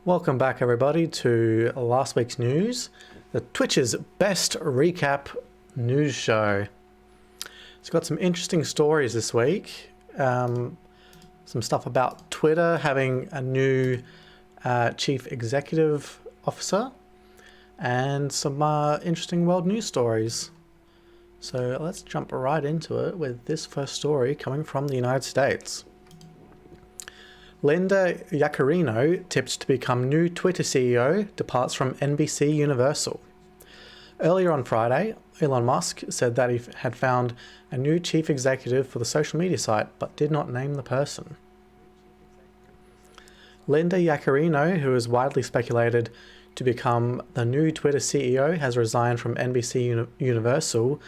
Welcome back, everybody, to last week's news, the Twitch's best recap news show. It's got some interesting stories this week. Some stuff about Twitter having a new chief executive officer, and some interesting world news stories. So let's jump right into it with this first story coming from the United States. Linda Yaccarino, tipped to become new Twitter CEO, departs from NBC Universal. Earlier on Friday, Elon Musk said that he had found a new chief executive for the social media site, but did not name the person. Linda Yaccarino, who is widely speculated to become the new Twitter CEO, has resigned from NBC Universal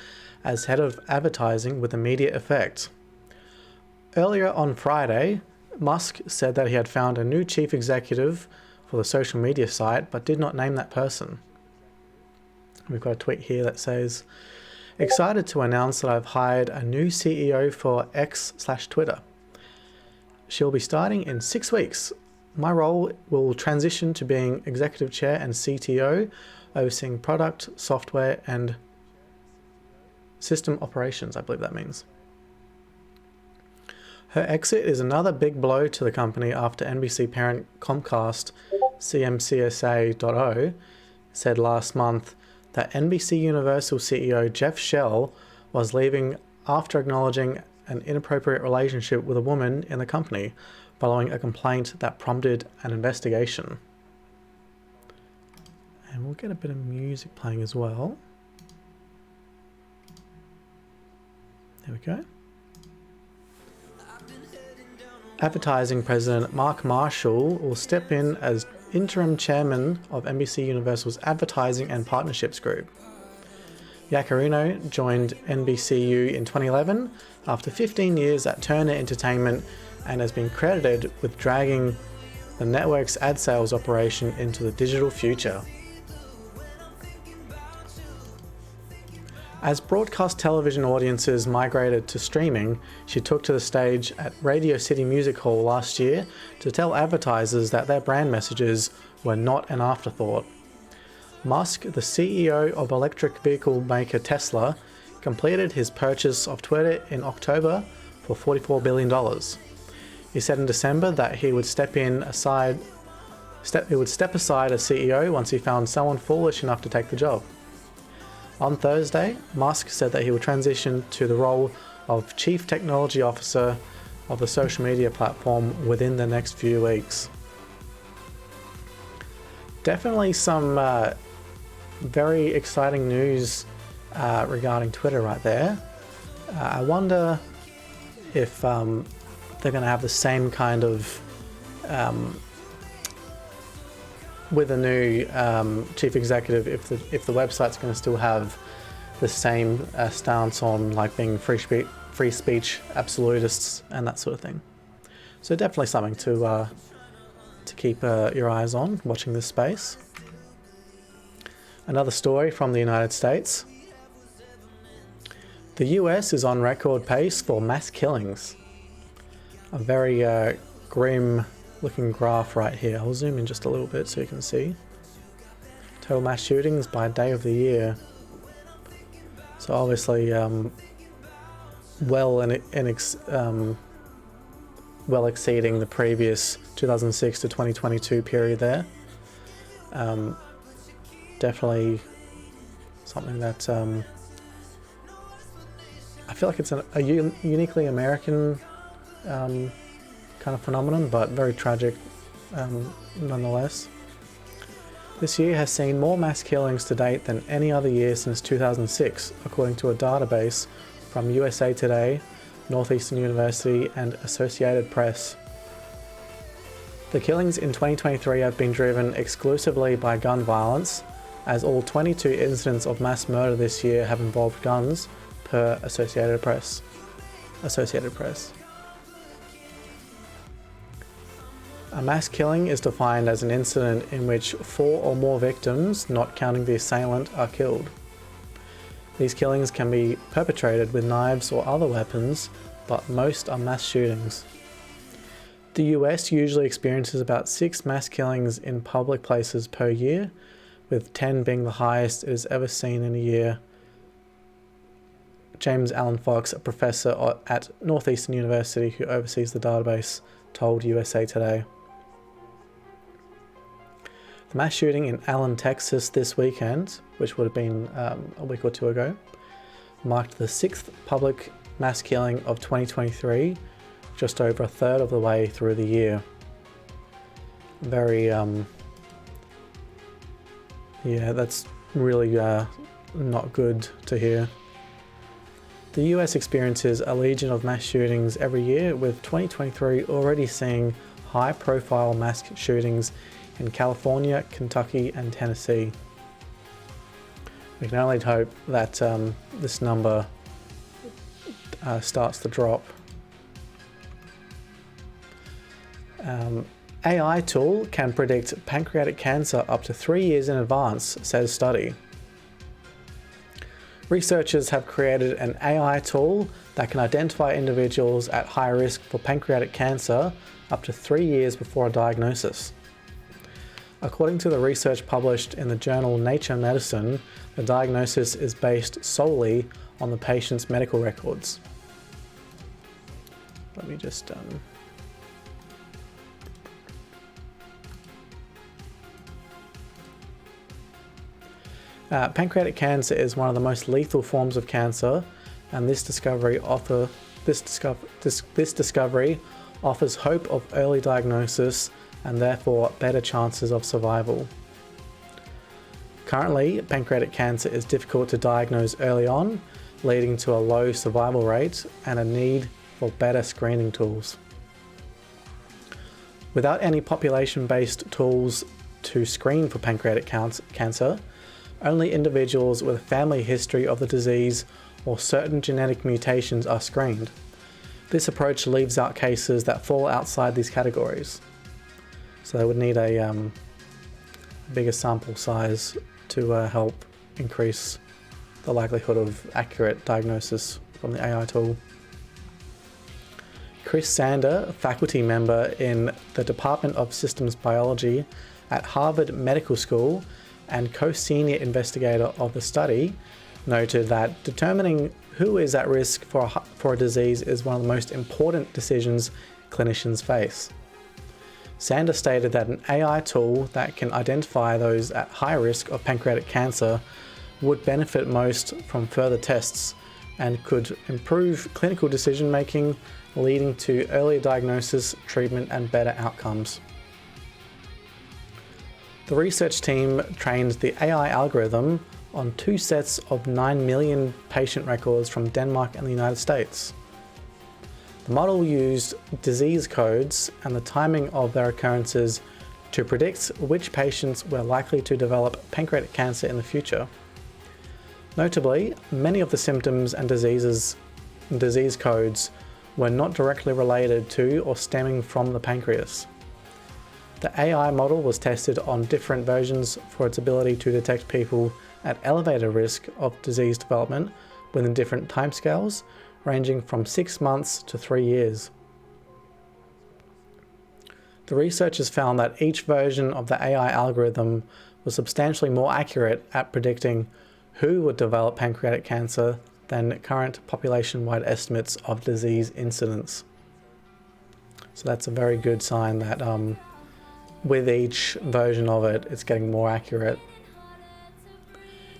as head of advertising with immediate effect. Earlier on Friday, Musk said that he had found a new chief executive for the social media site, but did not name that person. We've got a tweet here that says, "Excited to announce that I've hired a new CEO for X/Twitter. She'll be starting in 6 weeks. My role will transition to being executive chair and CTO, overseeing product, software, and system operations," I believe that means. Her exit is another big blow to the company after NBC parent Comcast CMCSA.O said last month that NBC Universal CEO Jeff Shell was leaving after acknowledging an inappropriate relationship with a woman in the company following a complaint that prompted an investigation. And we'll get a bit of music playing as well. There we go. Advertising president Mark Marshall will step in as interim chairman of NBC Universal's Advertising and Partnerships Group. Yaccarino joined NBCU in 2011 after 15 years at Turner Entertainment and has been credited with dragging the network's ad sales operation into the digital future. As broadcast television audiences migrated to streaming, she took to the stage at Radio City Music Hall last year to tell advertisers that their brand messages were not an afterthought. Musk, the CEO of electric vehicle maker Tesla, completed his purchase of Twitter in October for $44 billion. He said in December that he would step aside as CEO once he found someone foolish enough to take the job. On Thursday, Musk said that he will transition to the role of Chief Technology Officer of the social media platform within the next few weeks. Definitely some very exciting news regarding Twitter right there. I wonder if they're going to have the same kind of with a new chief executive, if the website's going to still have the same stance on like being free speech absolutists and that sort of thing. So definitely something to keep your eyes on, watching this space. Another story from the United States. The US is on record pace for mass killings. A very grim looking graph right here. I'll zoom in just a little bit so you can see. Total mass shootings by day of the year. So obviously well exceeding the previous 2006 to 2022 period there. Definitely something that I feel like it's a uniquely American kind of phenomenon, but very tragic nonetheless. This year has seen more mass killings to date than any other year since 2006, according to a database from USA Today, Northeastern University, and Associated Press. The killings in 2023 have been driven exclusively by gun violence, as all 22 incidents of mass murder this year have involved guns, per Associated Press. A mass killing is defined as an incident in which 4 or more victims, not counting the assailant, are killed. These killings can be perpetrated with knives or other weapons, but most are mass shootings. The US usually experiences about 6 mass killings in public places per year, with 10 being the highest it has ever seen in a year. James Alan Fox, a professor at Northeastern University who oversees the database, told USA Today. The mass shooting in Allen, Texas this weekend, which would have been a week or two ago, marked the 6th public mass killing of 2023, just over a third of the way through the year. Very, yeah, that's really not good to hear. The US experiences a legion of mass shootings every year, with 2023 already seeing high-profile mass shootings in California, Kentucky, and Tennessee. We can only hope that this number starts to drop. AI tool can predict pancreatic cancer up to 3 years in advance, says study. Researchers have created an AI tool that can identify individuals at high risk for pancreatic cancer up to 3 years before a diagnosis. According to the research published in the journal Nature Medicine, the diagnosis is based solely on the patient's medical records. Let me just pancreatic cancer is one of the most lethal forms of cancer, and this discovery offers hope of early diagnosis and therefore better chances of survival. Currently, pancreatic cancer is difficult to diagnose early on, leading to a low survival rate and a need for better screening tools. Without any population-based tools to screen for pancreatic cancer, only individuals with a family history of the disease or certain genetic mutations are screened. This approach leaves out cases that fall outside these categories. So they would need a bigger sample size to help increase the likelihood of accurate diagnosis from the AI tool. Chris Sander, a faculty member in the Department of Systems Biology at Harvard Medical School and co-senior investigator of the study, noted that determining who is at risk for a disease is one of the most important decisions clinicians face. Sander stated that an AI tool that can identify those at high risk of pancreatic cancer would benefit most from further tests and could improve clinical decision making, leading to earlier diagnosis, treatment, and better outcomes. The research team trained the AI algorithm on 2 sets of 9 million patient records from Denmark and the United States. The model used disease codes and the timing of their occurrences to predict which patients were likely to develop pancreatic cancer in the future. Notably, many of the symptoms and disease codes were not directly related to or stemming from the pancreas. The AI model was tested on different versions for its ability to detect people at elevated risk of disease development within different timescales, ranging from 6 months to 3 years. The researchers found that each version of the AI algorithm was substantially more accurate at predicting who would develop pancreatic cancer than current population-wide estimates of disease incidence. So that's a very good sign that with each version of it, it's getting more accurate.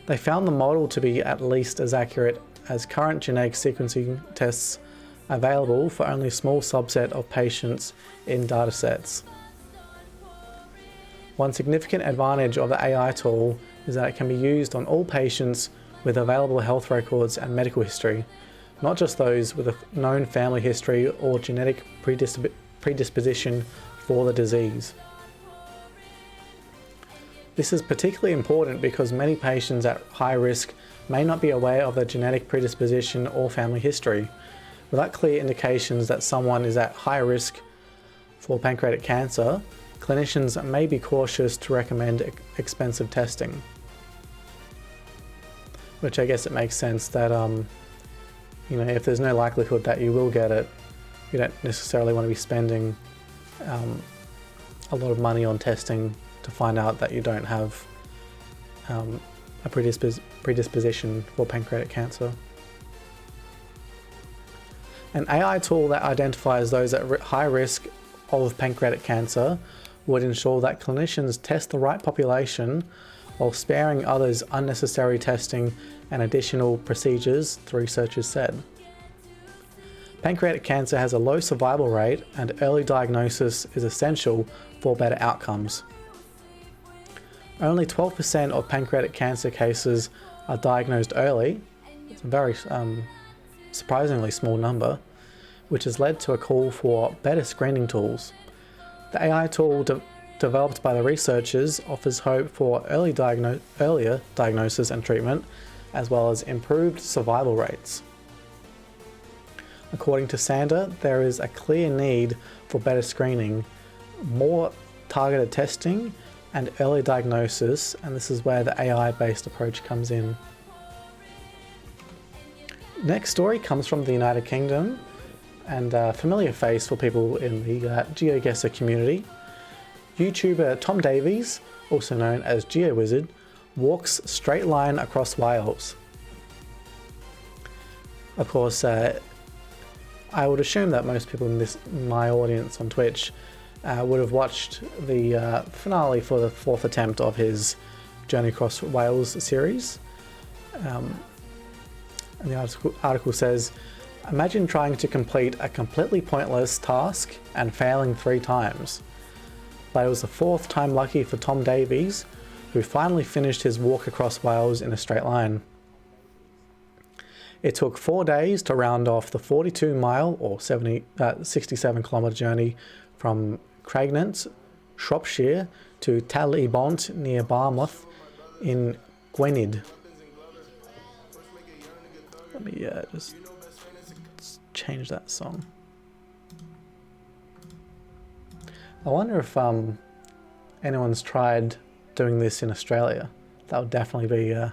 They found the model to be at least as accurate as current genetic sequencing tests available for only a small subset of patients in datasets. One significant advantage of the AI tool is that it can be used on all patients with available health records and medical history, not just those with a known family history or genetic predisposition for the disease. This is particularly important because many patients at high risk may not be aware of their genetic predisposition or family history. Without clear indications that someone is at high risk for pancreatic cancer, clinicians may be cautious to recommend expensive testing. Which I guess it makes sense that, if there's no likelihood that you will get it, you don't necessarily want to be spending a lot of money on testing to find out that you don't have a predisposition for pancreatic cancer. An AI tool that identifies those at high risk of pancreatic cancer would ensure that clinicians test the right population while sparing others unnecessary testing and additional procedures, the researchers said. Pancreatic cancer has a low survival rate, and early diagnosis is essential for better outcomes. Only 12% of pancreatic cancer cases are diagnosed early. It's a very surprisingly small number, which has led to a call for better screening tools. The AI tool developed by the researchers offers hope for earlier diagnosis and treatment, as well as improved survival rates. According to Sander, there is a clear need for better screening, more targeted testing, and early diagnosis, and this is where the AI-based approach comes in. Next story comes from the United Kingdom, and a familiar face for people in the GeoGuessr community. YouTuber Tom Davies, also known as GeoWizard, walks straight line across Wales. Of course, I would assume that most people in my audience on Twitch would have watched the finale for the 4th attempt of his Journey Across Wales series. And the article says, imagine trying to complete a completely pointless task and failing 3 times. But it was the 4th time lucky for Tom Davies, who finally finished his walk across Wales in a straight line. It took 4 days to round off the 42-mile or 67-kilometre journey from Craignaint, Shropshire, to Tallybont near Barmouth in Gwynedd. Let me just change that song. I wonder if anyone's tried doing this in Australia. That would definitely be an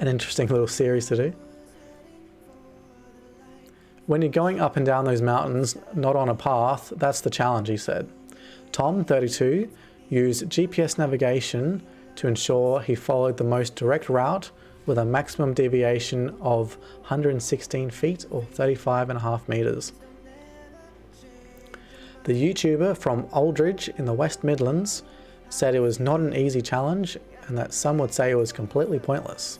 interesting little series to do. When you're going up and down those mountains, not on a path, that's the challenge, he said. Tom, 32, used GPS navigation to ensure he followed the most direct route with a maximum deviation of 116 feet or 35.5 meters. The YouTuber from Aldridge in the West Midlands said it was not an easy challenge and that some would say it was completely pointless.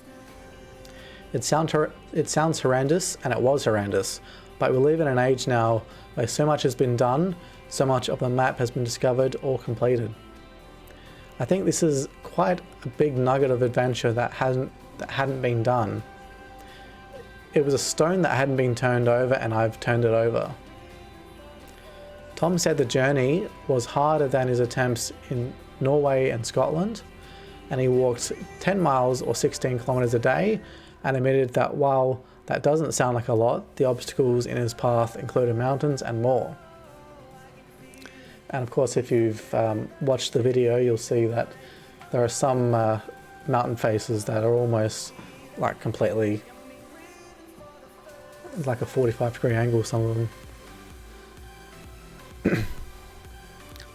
It sounds horrendous, and it was horrendous, but we live in an age now where so much has been done, so much of the map has been discovered or completed. I think this is quite a big nugget of adventure that hadn't been done. It was a stone that hadn't been turned over, and I've turned it over. Tom said the journey was harder than his attempts in Norway and Scotland, and he walked 10 miles or 16 kilometers a day, and admitted that while that doesn't sound like a lot, the obstacles in his path included mountains and more. And of course, if you've watched the video, you'll see that there are some mountain faces that are almost like completely like a 45-degree angle, some of them.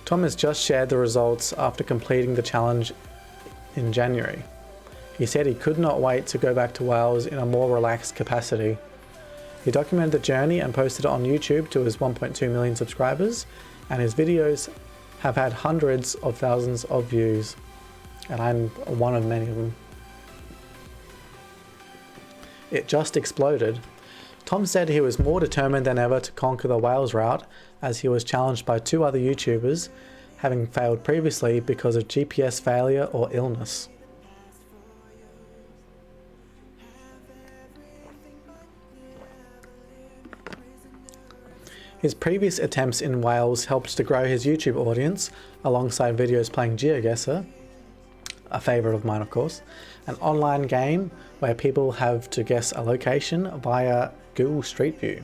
Tom has just shared the results after completing the challenge in January. He said he could not wait to go back to Wales in a more relaxed capacity. He documented the journey and posted it on YouTube to his 1.2 million subscribers, and his videos have had hundreds of thousands of views, and I'm one of many of them. It just exploded. Tom said he was more determined than ever to conquer the Wales route, as he was challenged by 2 other YouTubers, having failed previously because of GPS failure or illness. His previous attempts in Wales helped to grow his YouTube audience, alongside videos playing GeoGuessr, a favourite of mine of course, an online game where people have to guess a location via Google Street View.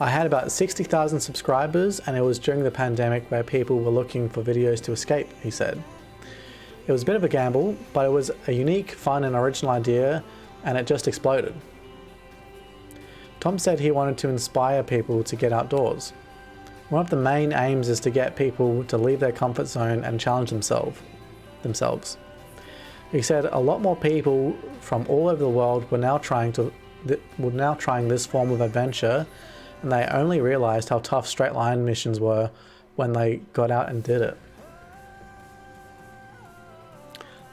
I had about 60,000 subscribers, and it was during the pandemic where people were looking for videos to escape, he said. It was a bit of a gamble, but it was a unique, fun and original idea, and it just exploded. Tom said he wanted to inspire people to get outdoors. One of the main aims is to get people to leave their comfort zone and challenge themselves. He said a lot more people from all over the world were now trying this form of adventure, and they only realized how tough straight line missions were when they got out and did it.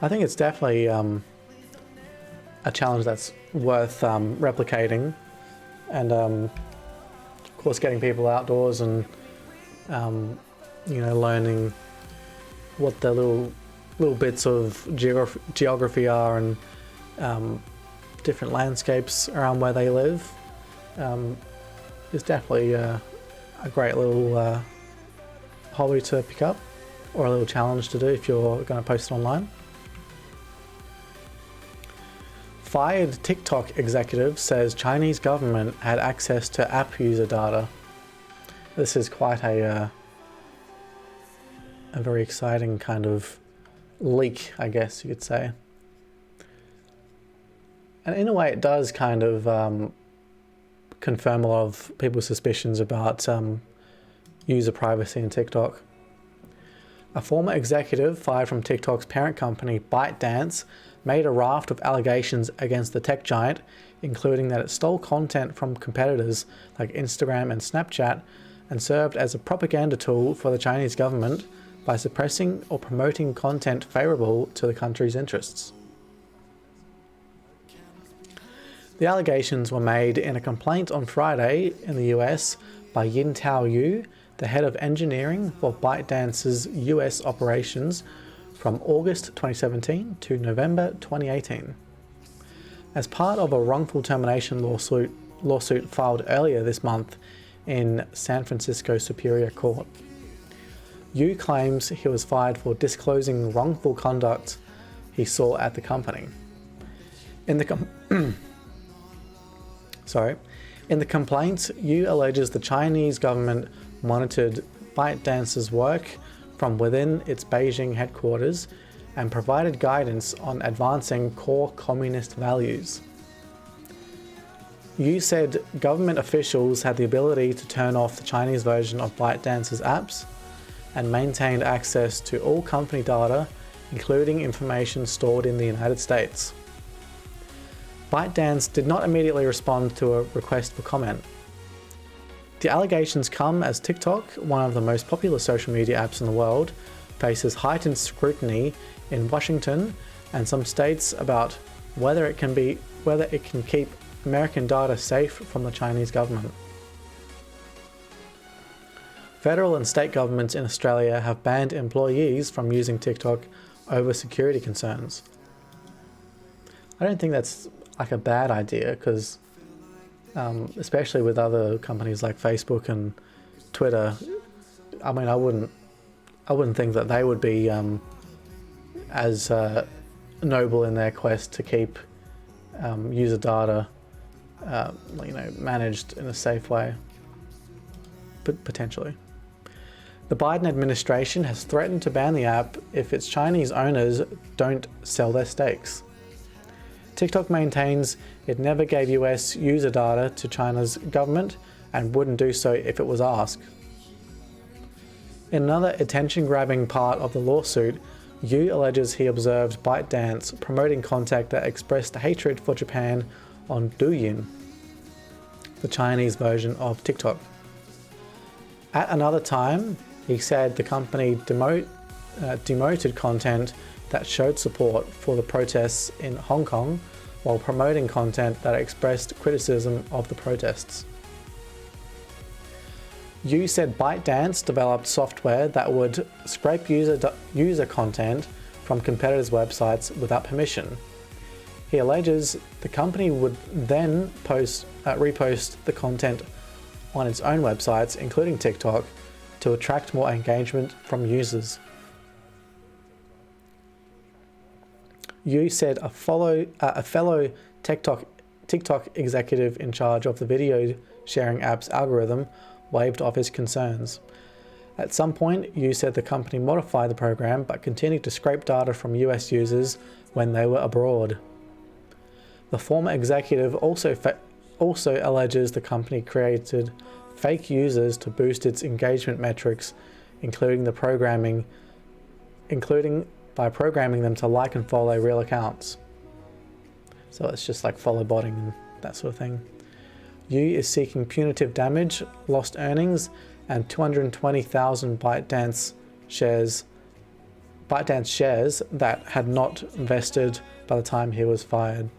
I think it's definitely a challenge that's worth replicating, and of course getting people outdoors and learning what the little bits of geography are, and different landscapes around where they live is definitely a great little hobby to pick up, or a little challenge to do if you're going to post it online. Fired TikTok executive says Chinese government had access to app user data. This is quite a very exciting kind of leak, I guess you could say. And in a way it does kind of confirm a lot of people's suspicions about user privacy in TikTok. A former executive fired from TikTok's parent company ByteDance made a raft of allegations against the tech giant, including that it stole content from competitors like Instagram and Snapchat and served as a propaganda tool for the Chinese government by suppressing or promoting content favourable to the country's interests. The allegations were made in a complaint on Friday in the US by Yintao Yu, the head of engineering for ByteDance's US operations, from August 2017 to November 2018. As part of a wrongful termination lawsuit filed earlier this month in San Francisco Superior Court, Yu claims he was fired for disclosing wrongful conduct he saw at the company. In the complaint, Yu alleges the Chinese government monitored ByteDance's work from within its Beijing headquarters and provided guidance on advancing core communist values. Yu said government officials had the ability to turn off the Chinese version of ByteDance's apps and maintained access to all company data, including information stored in the United States. ByteDance did not immediately respond to a request for comment. The allegations come as TikTok, one of the most popular social media apps in the world, faces heightened scrutiny in Washington and some states about whether it can keep American data safe from the Chinese government. Federal and state governments in Australia have banned employees from using TikTok over security concerns. I don't think that's like a bad idea, because especially with other companies like Facebook and Twitter, I mean, I wouldn't think that they would be as noble in their quest to keep user data, managed in a safe way, but potentially. The Biden administration has threatened to ban the app if its Chinese owners don't sell their stakes. TikTok maintains it never gave US user data to China's government and wouldn't do so if it was asked. In another attention-grabbing part of the lawsuit, Yu alleges he observed ByteDance promoting content that expressed hatred for Japan on Douyin, the Chinese version of TikTok. At another time, he said the company demoted content that showed support for the protests in Hong Kong while promoting content that expressed criticism of the protests. Yu said ByteDance developed software that would scrape user content from competitors' websites without permission. He alleges the company would then repost the content on its own websites, including TikTok, to attract more engagement from users. Yu said a fellow TikTok executive in charge of the video sharing app's algorithm waved off his concerns. At some point, Yu said the company modified the program but continued to scrape data from US users when they were abroad. The former executive also also alleges the company created fake users to boost its engagement metrics, including by programming them to like and follow real accounts. So it's just like follow botting and that sort of thing. Yu is seeking punitive damage, lost earnings, and 220,000 ByteDance shares that had not vested by the time he was fired.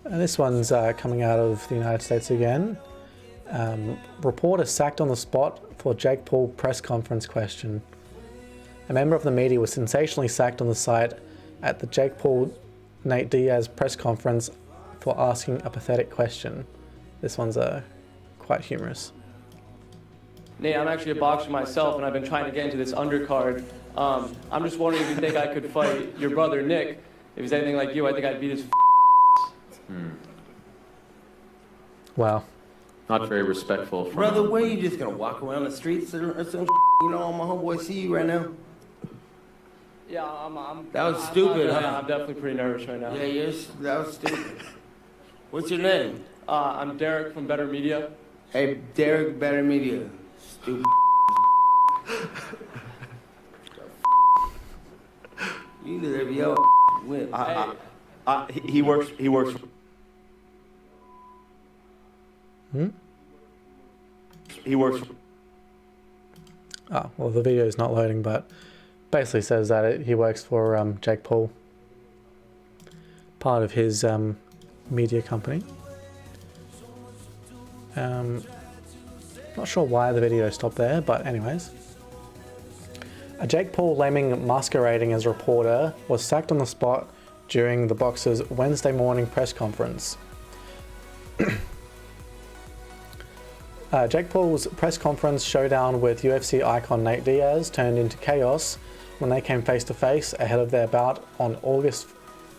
And this one's coming out of the United States again. Reporter sacked on the spot for Jake Paul press conference question. A member of the media was sensationally sacked on the site at the Jake Paul Nate Diaz press conference for asking a pathetic question. This one's quite humorous. Nate, I'm actually a boxer myself, and I've been trying to get into this undercard. I'm just wondering if you think I could fight your brother Nick. If he's anything like you, I think I'd beat his Wow. Not very respectful. Brother, where you just gonna walk around the streets or some you know, my homeboy see you right now? Yeah, I'm That was stupid, huh? I'm definitely pretty nervous right now. Yeah, yes, that was stupid. What's your name? I'm Derek from Better Media. Hey, Derek, Better Media. Stupid. You deserve your win. He works. He works. Oh, well, the video is not loading, but basically says that he works for Jake Paul, part of his media company. Not sure why the video stopped there, but anyways. A Jake Paul lemming masquerading as a reporter was sacked on the spot during the boxer's Wednesday morning press conference. Jake Paul's press conference showdown with UFC icon Nate Diaz turned into chaos when they came face to face ahead of their bout on August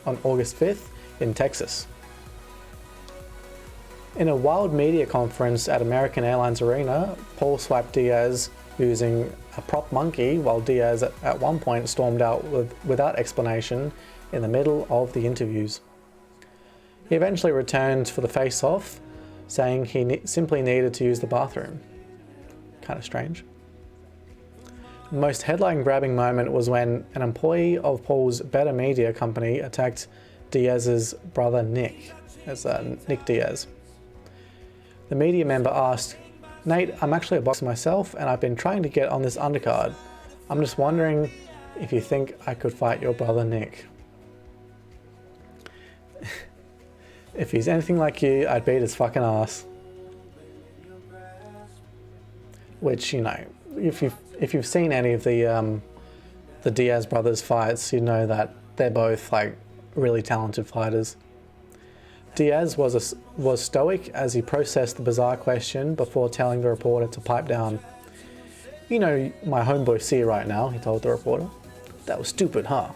5th in Texas. In a wild media conference at American Airlines Arena, Paul swiped Diaz using a prop monkey, while Diaz at one point stormed out without explanation in the middle of the interviews. He eventually returned for the face-off, saying he simply needed to use the bathroom. Kind of strange. The most headline-grabbing moment was when an employee of Paul's Better Media company attacked Diaz's brother Nick, Nick Diaz. The media member asked, "Nate, I'm actually a boxer myself and I've been trying to get on this undercard. I'm just wondering if you think I could fight your brother Nick." If he's anything like you, I'd beat his fucking ass. Which, you know, if you've seen any of the Diaz brothers fights, you know that they're both like really talented fighters. Diaz was stoic as he processed the bizarre question before telling the reporter to pipe down. "You know, my homeboy see you right now," he told the reporter. "That was stupid, huh?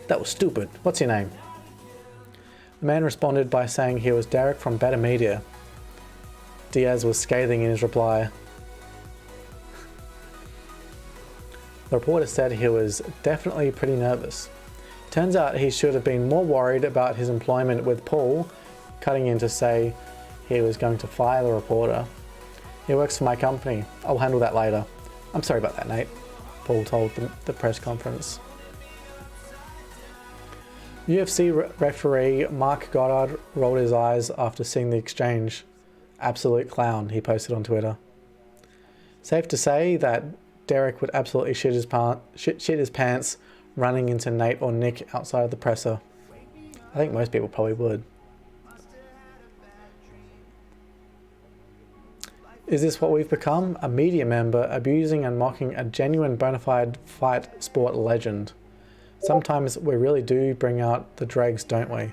That was stupid. What's your name?" The man responded by saying he was Derek from Better Media. Diaz was scathing in his reply. The reporter said he was definitely pretty nervous. Turns out he should have been more worried about his employment with Paul, cutting in to say he was going to fire the reporter. "He works for my company. I'll handle that later. I'm sorry about that, Nate," Paul told the press conference. UFC referee Mark Goddard rolled his eyes after seeing the exchange. "Absolute clown," he posted on Twitter. Safe to say that Derek would absolutely shit his pants running into Nate or Nick outside of the presser. I think most people probably would. Is this what we've become? A media member abusing and mocking a genuine bona fide fight sport legend. Sometimes we really do bring out the dregs, don't we?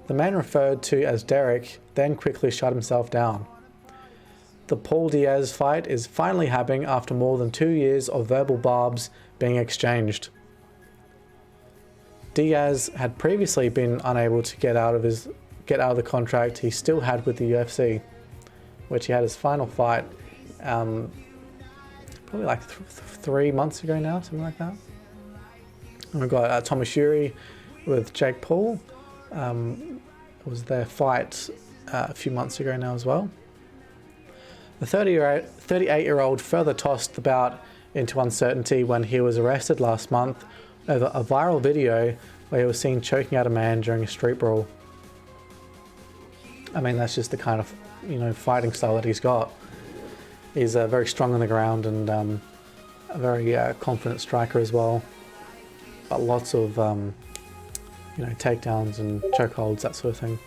The man referred to as Derek then quickly shut himself down. The Paul Diaz fight is finally happening after more than 2 years of verbal barbs being exchanged. Diaz had previously been unable to get out of the contract he still had with the UFC, which he had his final fight probably like 3 months ago now, something like that. And we've got Thomas Fury with Jake Paul. It was their fight a few months ago now as well. The 38-year-old further tossed the bout into uncertainty when he was arrested last month over a viral video where he was seen choking out a man during a street brawl. I mean, that's just the kind of, fighting style that he's got. He's very strong on the ground and a very confident striker as well. But lots of, takedowns and chokeholds, that sort of thing.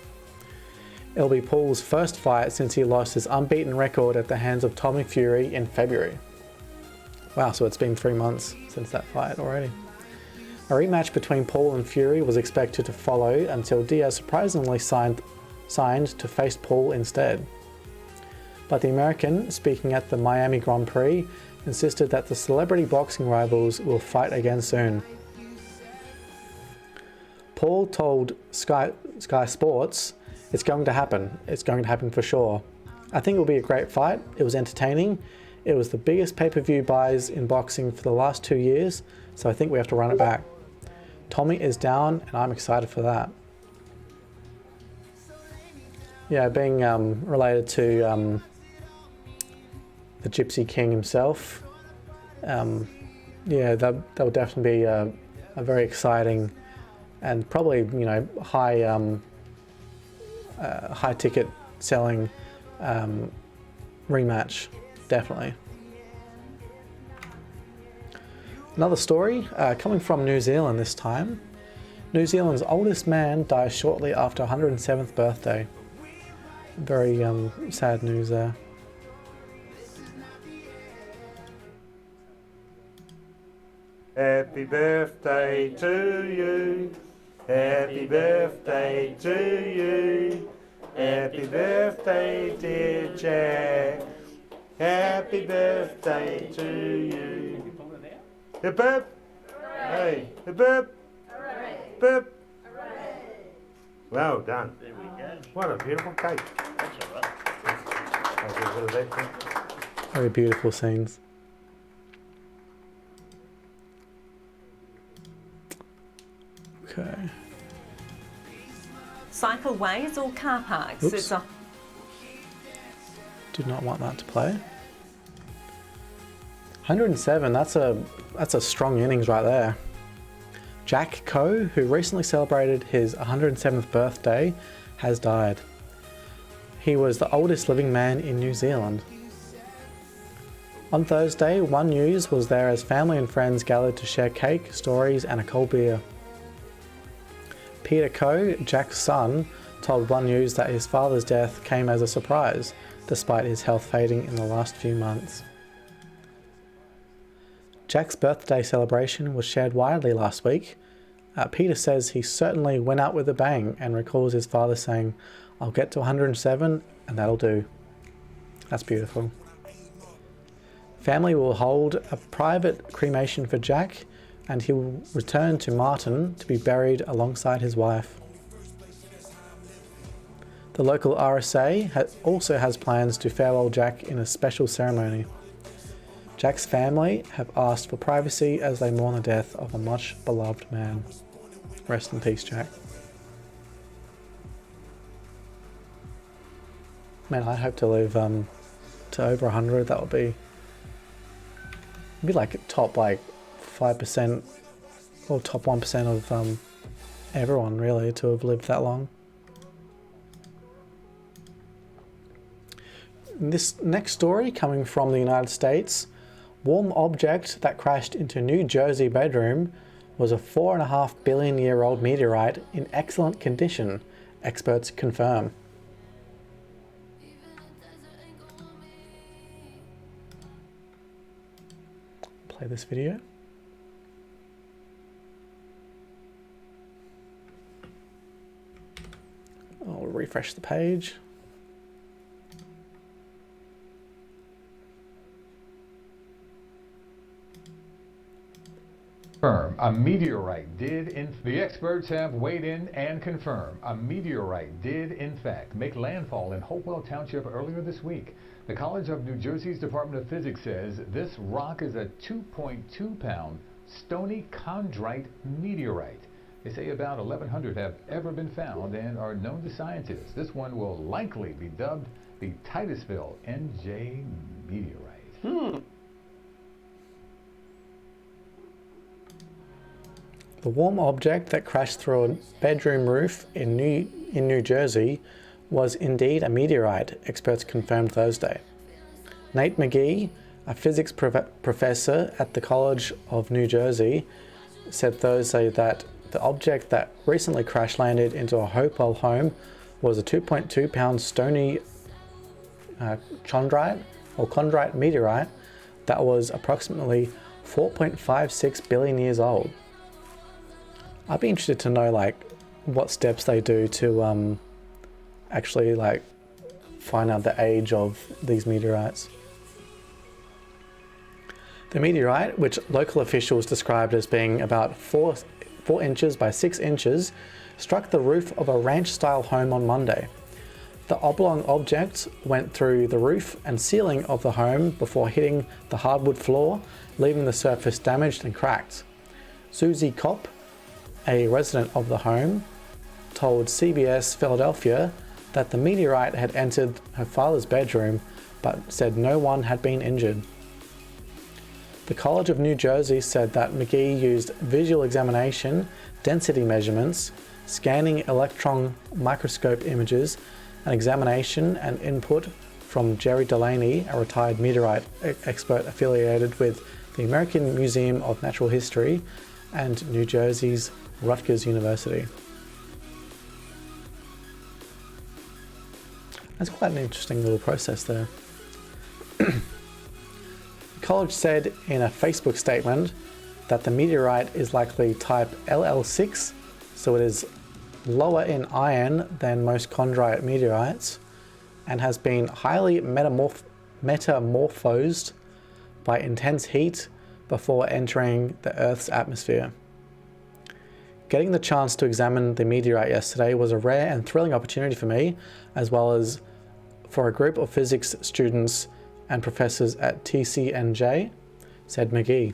It'll be Paul's first fight since he lost his unbeaten record at the hands of Tommy Fury in February. Wow, so it's been 3 months since that fight already. A rematch between Paul and Fury was expected to follow until Diaz surprisingly signed to face Paul instead. But the American, speaking at the Miami Grand Prix, insisted that the celebrity boxing rivals will fight again soon. Paul told Sky Sports, "It's going to happen. It's going to happen for sure. I think it will be a great fight. It was entertaining. It was the biggest pay-per-view buys in boxing for the last 2 years, so I think we have to run it back. Tommy is down, and I'm excited for that." Yeah, being related to the Gypsy King himself, yeah, that will definitely be a very exciting and probably high ticket selling rematch, definitely. Another story coming from New Zealand this time. New Zealand's oldest man dies shortly after 107th birthday. Very sad news there. Happy birthday to you. Happy birthday to you. Happy birthday, dear Jack. Happy birthday to you. Hip hip. Hey, hip hip. Hip hip. Well done. There we go. What a beautiful cake. That's all right. I'll get rid of that thing. Very beautiful scenes. Okay. Cycleways or car parks? Oops. It's a Did not want that to play. 107, that's a strong innings right there. Jack Coe, who recently celebrated his 107th birthday, has died. He was the oldest living man in New Zealand. On Thursday, One News was there as family and friends gathered to share cake, stories and a cold beer. Peter Coe, Jack's son, told One News that his father's death came as a surprise, despite his health fading in the last few months. Jack's birthday celebration was shared widely last week. Peter says he certainly went out with a bang and recalls his father saying, "I'll get to 107 and that'll do." That's beautiful. Family will hold a private cremation for Jack and he will return to Martin to be buried alongside his wife. The local RSA also has plans to farewell Jack in a special ceremony. Jack's family have asked for privacy as they mourn the death of a much beloved man. Rest in peace, Jack. Man, I hope to live to over 100. That would be like top 5% or top 1% of everyone really to have lived that long. This next story coming from the United States. Warm object that crashed into New Jersey bedroom was a 4.5 billion year old meteorite in excellent condition, experts confirm. Play this video. I'll refresh the page. A meteorite did the experts have weighed in and confirmed a meteorite did in fact make landfall in Hopewell Township earlier this week. The College of New Jersey's Department of Physics says this rock is a 2.2-pound stony chondrite meteorite. They say about 1,100 have ever been found and are known to scientists. This one will likely be dubbed the Titusville NJ meteorite. The warm object that crashed through a bedroom roof in New Jersey was indeed a meteorite, experts confirmed Thursday. Nate McGee, a physics professor at the College of New Jersey, said Thursday that the object that recently crash landed into a Hopewell home was a 2.2-pound stony chondrite meteorite that was approximately 4.56 billion years old. I'd be interested to know like what steps they do to actually like find out the age of these meteorites. The meteorite, which local officials described as being about 4 inches by 6 inches, struck the roof of a ranch-style home on Monday. The oblong object went through the roof and ceiling of the home before hitting the hardwood floor, leaving the surface damaged and cracked. Susie Kopp, a resident of the home, told CBS Philadelphia that the meteorite had entered her father's bedroom, but said no one had been injured. The College of New Jersey said that McGee used visual examination, density measurements, scanning electron microscope images, and examination and input from Jerry Delaney, a retired meteorite expert affiliated with the American Museum of Natural History and New Jersey's Rutgers University. That's quite an interesting little process there. The college said in a Facebook statement that the meteorite is likely type LL6, so it is lower in iron than most chondrite meteorites and has been highly metamorphosed by intense heat before entering the Earth's atmosphere. Getting the chance to examine the meteorite yesterday was a rare and thrilling opportunity for me, as well as for a group of physics students and professors at TCNJ, said McGee.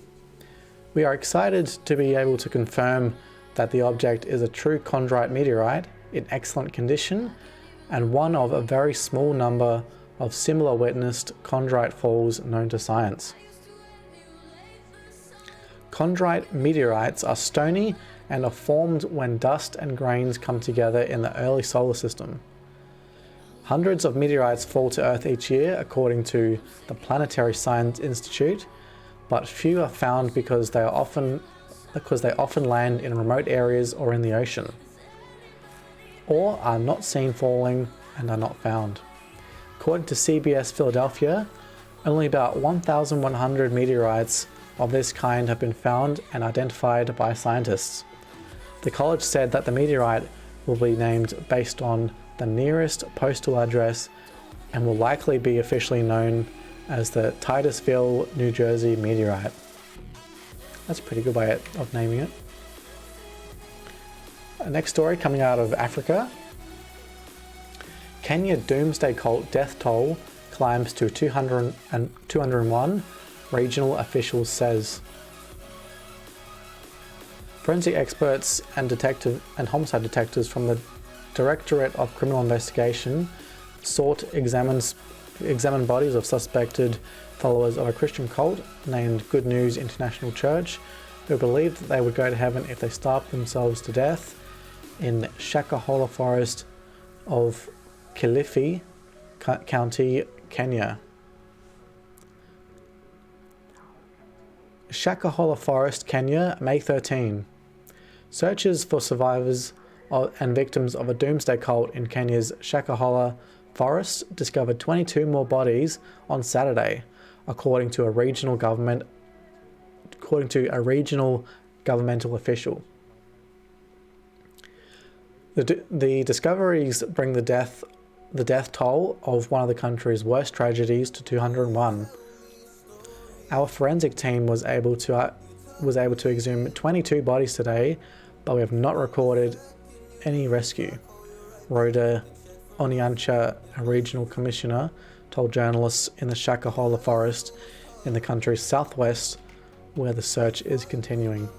We are excited to be able to confirm that the object is a true chondrite meteorite in excellent condition and one of a very small number of similar witnessed chondrite falls known to science. Chondrite meteorites are stony and are formed when dust and grains come together in the early solar system. Hundreds of meteorites fall to Earth each year, according to the Planetary Science Institute, but few are found because they often land in remote areas or in the ocean, or are not seen falling and are not found. According to CBS Philadelphia, only about 1,100 meteorites of this kind have been found and identified by scientists. The college said that the meteorite will be named based on the nearest postal address and will likely be officially known as the Titusville, New Jersey meteorite. That's a pretty good way of naming it. Next story coming out of Africa. Kenya doomsday cult death toll climbs to 201, regional officials says. Forensic experts and homicide detectives from the Directorate of Criminal Investigation sought to examine bodies of suspected followers of a Christian cult named Good News International Church, who believed that they would go to heaven if they starved themselves to death in Shakahola Forest of Kilifi County, Kenya. Shakahola Forest, Kenya, May 13. Searchers for survivors and victims of a doomsday cult in Kenya's Shakahola Forest discovered 22 more bodies on Saturday, according to a regional governmental governmental official. The discoveries bring the death toll of one of the country's worst tragedies to 201. Our forensic team was able to exhume 22 bodies today, but we have not recorded any rescue. Rhoda Onyancha, a regional commissioner, told journalists in the Shakahola Forest in the country's southwest, where the search is continuing.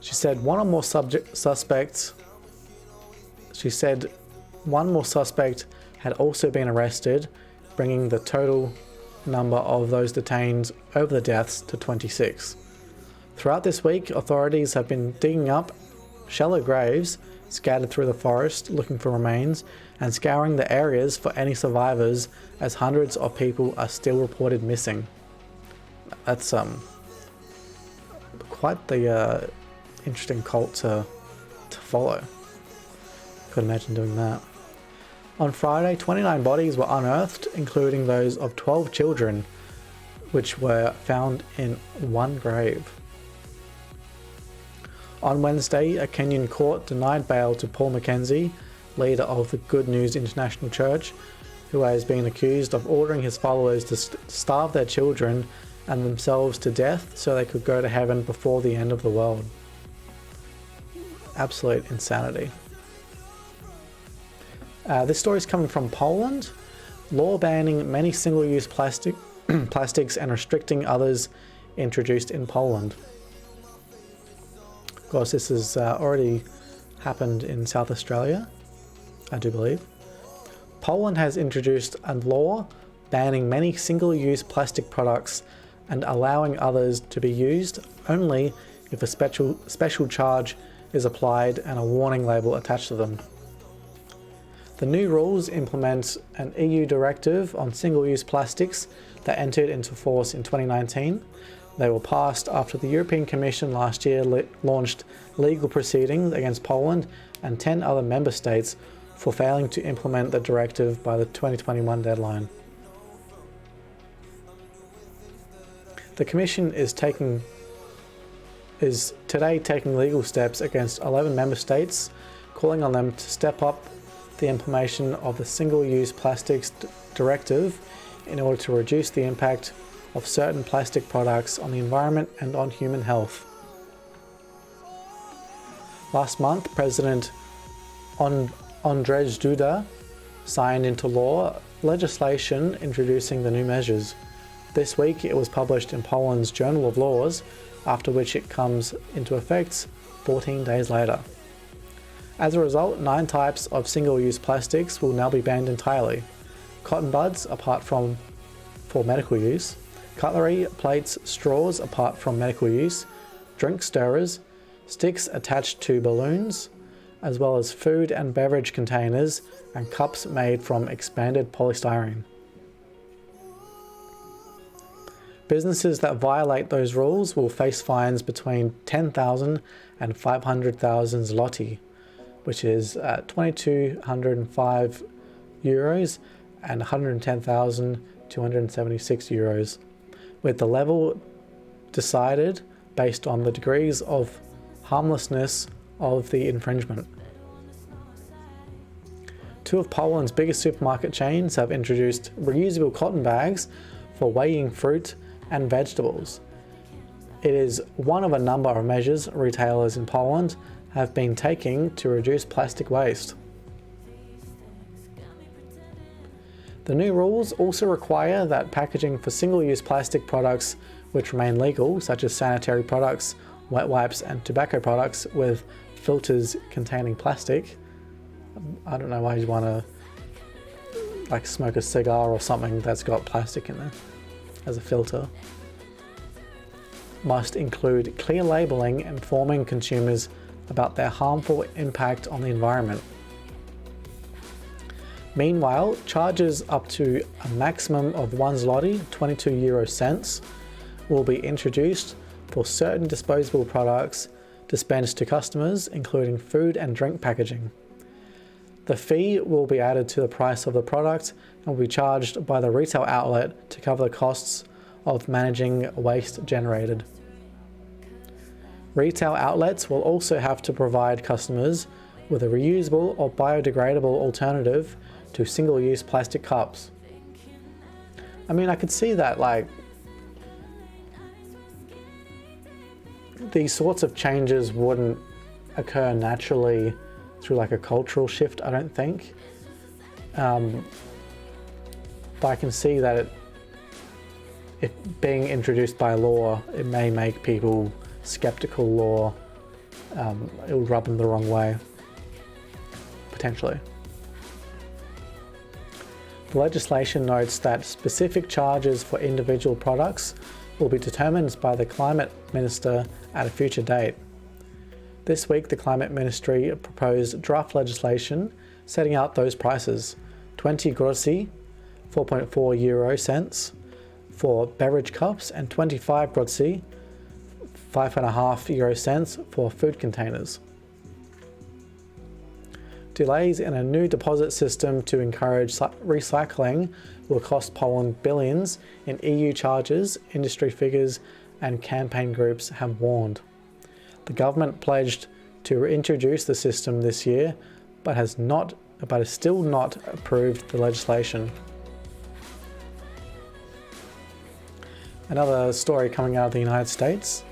She said one more suspect had also been arrested, bringing the total number of those detained over the deaths to 26. Throughout this week, authorities have been digging up shallow graves scattered through the forest looking for remains and scouring the areas for any survivors, as hundreds of people are still reported missing. That's quite the interesting cult to follow. Could imagine doing that. On Friday, 29 bodies were unearthed, including those of 12 children, which were found in one grave. On Wednesday, a Kenyan court denied bail to Paul Mackenzie, leader of the Good News International Church, who has been accused of ordering his followers to starve their children and themselves to death so they could go to heaven before the end of the world. Absolute insanity. This story is coming from Poland. Law banning many single-use plastics and restricting others introduced in Poland. Of course, this has already happened in South Australia, I do believe. Poland has introduced a law banning many single-use plastic products and allowing others to be used only if a special charge is applied and a warning label attached to them. The new rules implement an EU directive on single-use plastics that entered into force in 2019. They were passed after the European Commission last year launched legal proceedings against Poland and 10 other member states for failing to implement the directive by the 2021 deadline. The Commission is today taking legal steps against 11 member states, calling on them to step up the implementation of the Single-Use Plastics Directive in order to reduce the impact of certain plastic products on the environment and on human health. Last month, President Andrzej Duda signed into law legislation introducing the new measures. This week it was published in Poland's Journal of Laws, after which it comes into effect 14 days later. As a result, 9 types of single-use plastics will now be banned entirely. Cotton buds, apart from for medical use, cutlery, plates, straws, apart from medical use, drink stirrers, sticks attached to balloons, as well as food and beverage containers and cups made from expanded polystyrene. Businesses that violate those rules will face fines between 10,000 and 500,000 zloty, which is 2,205 euros and 110,276 euros, with the level decided based on the degrees of harmlessness of the infringement. 2 of Poland's biggest supermarket chains have introduced reusable cotton bags for weighing fruit and vegetables. It is one of a number of measures retailers in Poland have been taking to reduce plastic waste. The new rules also require that packaging for single-use plastic products which remain legal, such as sanitary products, wet wipes and tobacco products with filters containing plastic. I don't know why you'd want to smoke a cigar or something that's got plastic in there as a filter. Must include clear labeling informing consumers about their harmful impact on the environment. Meanwhile, charges up to a maximum of 1 zloty, 22 euro cents, will be introduced for certain disposable products dispensed to customers, including food and drink packaging. The fee will be added to the price of the product and will be charged by the retail outlet to cover the costs of managing waste generated. Retail outlets will also have to provide customers with a reusable or biodegradable alternative to single-use plastic cups. I mean, I could see that these sorts of changes wouldn't occur naturally through a cultural shift, I don't think. But I can see that it being introduced by law, it may make people skeptical or it would rub them the wrong way, potentially. The legislation notes that specific charges for individual products will be determined by the Climate Minister at a future date. This week, the Climate Ministry proposed draft legislation setting out those prices: 20 grossi, 4.4 euro cents, for beverage cups, and 25 grossi, 5.5 euro cents, for food containers. Delays in a new deposit system to encourage recycling will cost Poland billions in EU charges, industry figures and campaign groups have warned. The government pledged to introduce the system this year, but has still not approved the legislation. Another story coming out of the United States.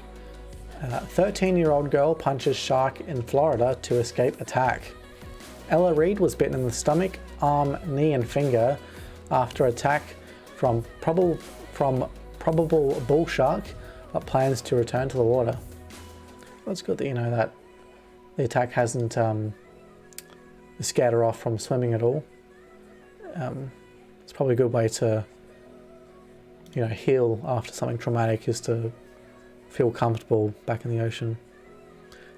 A 13-year-old girl punches shark in Florida to escape attack. Ella Reed was bitten in the stomach, arm, knee and finger after attack from probable bull shark, but plans to return to the water. Well, it's good that you know that the attack hasn't scared her off from swimming at all. It's probably a good way to heal after something traumatic, is to feel comfortable back in the ocean.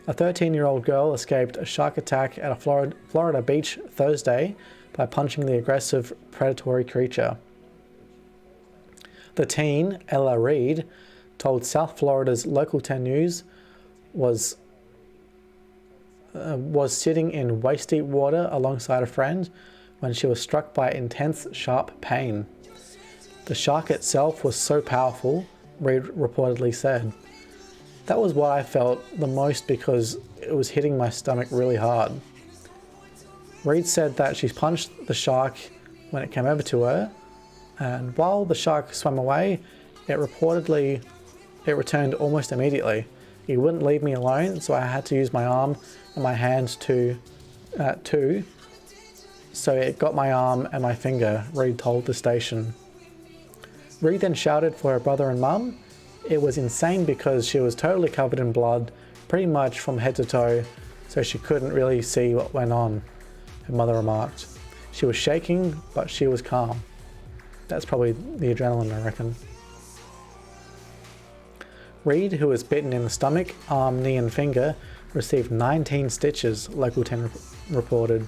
A 13-year-old girl escaped a shark attack at a Florida beach Thursday by punching the aggressive predatory creature. The teen, Ella Reed, told South Florida's Local 10 News was sitting in waist-deep water alongside a friend when she was struck by intense, sharp pain. The shark itself was so powerful, Reed reportedly said. That was what I felt the most because it was hitting my stomach really hard. Reed said that she punched the shark when it came over to her, and while the shark swam away, it returned almost immediately. It wouldn't leave me alone, so I had to use my arm and my hands too. So it got my arm and my finger, Reed told the station. Reed then shouted for her brother and mum. It was insane because she was totally covered in blood, pretty much from head to toe, so she couldn't really see what went on, her mother remarked. She was shaking, but she was calm. That's probably the adrenaline, I reckon. Reed, who was bitten in the stomach, arm, knee and finger, received 19 stitches, Local 10 reported.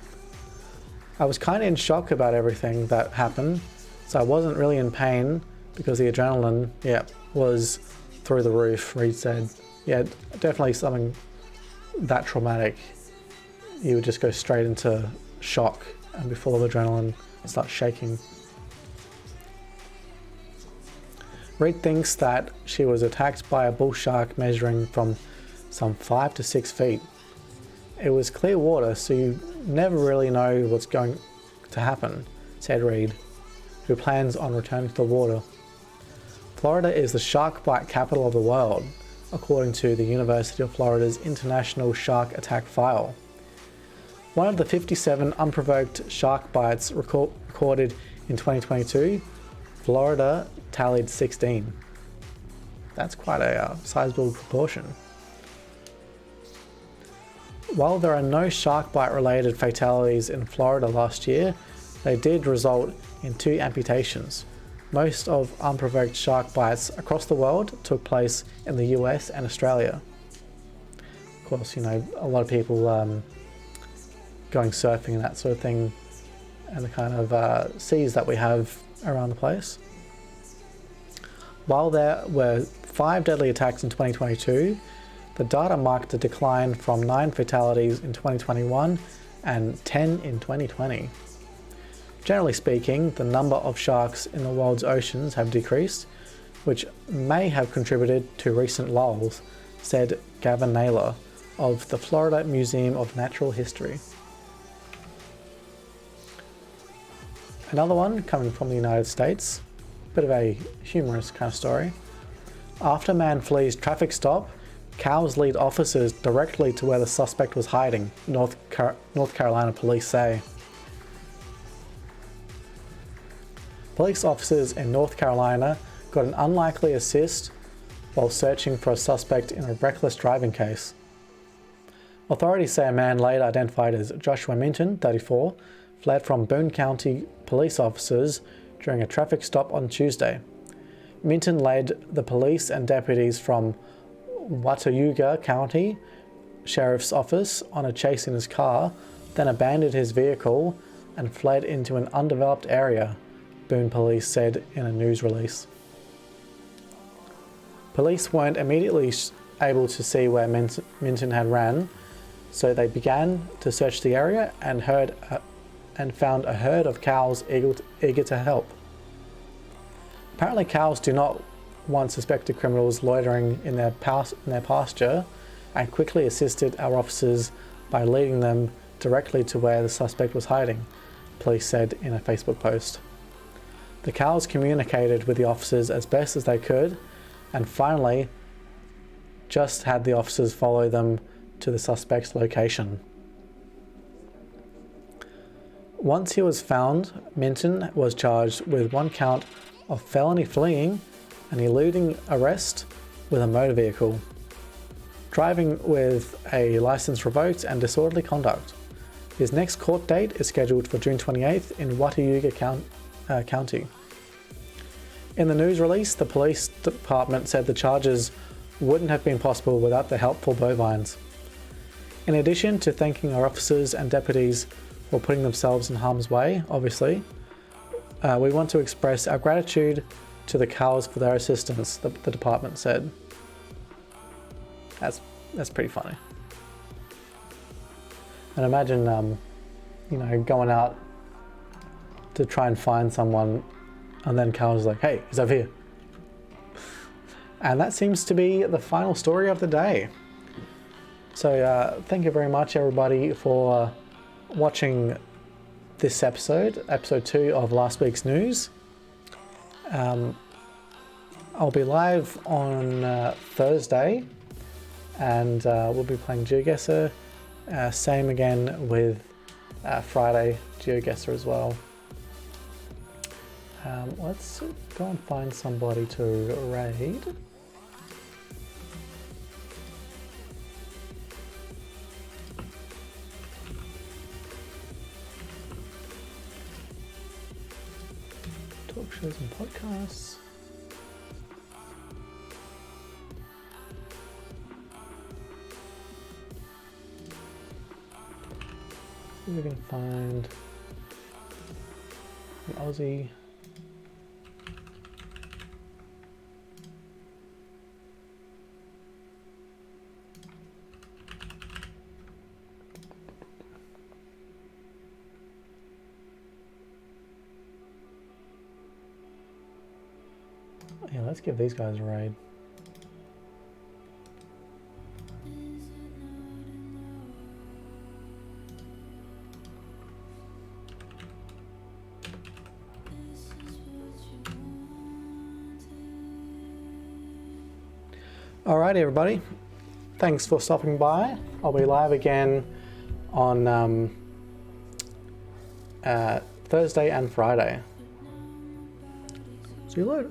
I was kind of in shock about everything that happened, so I wasn't really in pain because the adrenaline, was through the roof, Reed said. Yeah, definitely something that traumatic. You would just go straight into shock and be full of adrenaline and start shaking. Reed thinks that she was attacked by a bull shark measuring from some 5 to 6 feet. It was clear water, so you never really know what's going to happen, said Reed, who plans on returning to the water. Florida is the shark bite capital of the world, according to the University of Florida's International Shark Attack File. One of the 57 unprovoked shark bites recorded in 2022, Florida tallied 16. That's quite a sizable proportion. While there are no shark bite related fatalities in Florida last year, they did result in 2 amputations. Most of unprovoked shark bites across the world took place in the US and Australia. Of course, a lot of people going surfing and that sort of thing, and the kind of seas that we have around the place. While there were 5 deadly attacks in 2022, the data marked a decline from 9 fatalities in 2021 and 10 in 2020. Generally speaking, the number of sharks in the world's oceans have decreased, which may have contributed to recent lulls, said Gavin Naylor of the Florida Museum of Natural History. Another one coming from the United States, bit of a humorous kind of story. After man flees traffic stop, cows lead officers directly to where the suspect was hiding, North Carolina police say. Police officers in North Carolina got an unlikely assist while searching for a suspect in a reckless driving case. Authorities say a man later identified as Joshua Minton, 34, fled from Boone County police officers during a traffic stop on Tuesday. Minton led the police and deputies from Watayuga County Sheriff's Office on a chase in his car, then abandoned his vehicle and fled into an undeveloped area, Boone police said in a news release. Police weren't immediately able to see where Minton had ran, so they began to search the area and found a herd of cows eager to help. Apparently cows do not want suspected criminals loitering in their pasture, and quickly assisted our officers by leading them directly to where the suspect was hiding, police said in a Facebook post. The cows communicated with the officers as best as they could, and finally just had the officers follow them to the suspect's location. Once he was found, Minton was charged with 1 count of felony fleeing and eluding arrest with a motor vehicle, driving with a license revoked, and disorderly conduct. His next court date is scheduled for June 28th in Watayuga County. In the news release, the police department said the charges wouldn't have been possible without the helpful bovines. In addition to thanking our officers and deputies for putting themselves in harm's way, obviously, we want to express our gratitude to the cows for their assistance, the department said. That's pretty funny. And imagine, going out to try and find someone, and then Carl's like, "Hey, he's over here." And that seems to be the final story of the day. So thank you very much, everybody, for watching this episode 2 of last week's news. I'll be live on Thursday, and we'll be playing GeoGuessr. Same again with Friday GeoGuessr as well. Let's go and find somebody to raid. Talk shows and podcasts. We can find an Aussie. Yeah, let's give these guys a raid. Alrighty, everybody. Thanks for stopping by. I'll be live again on Thursday and Friday. See you later.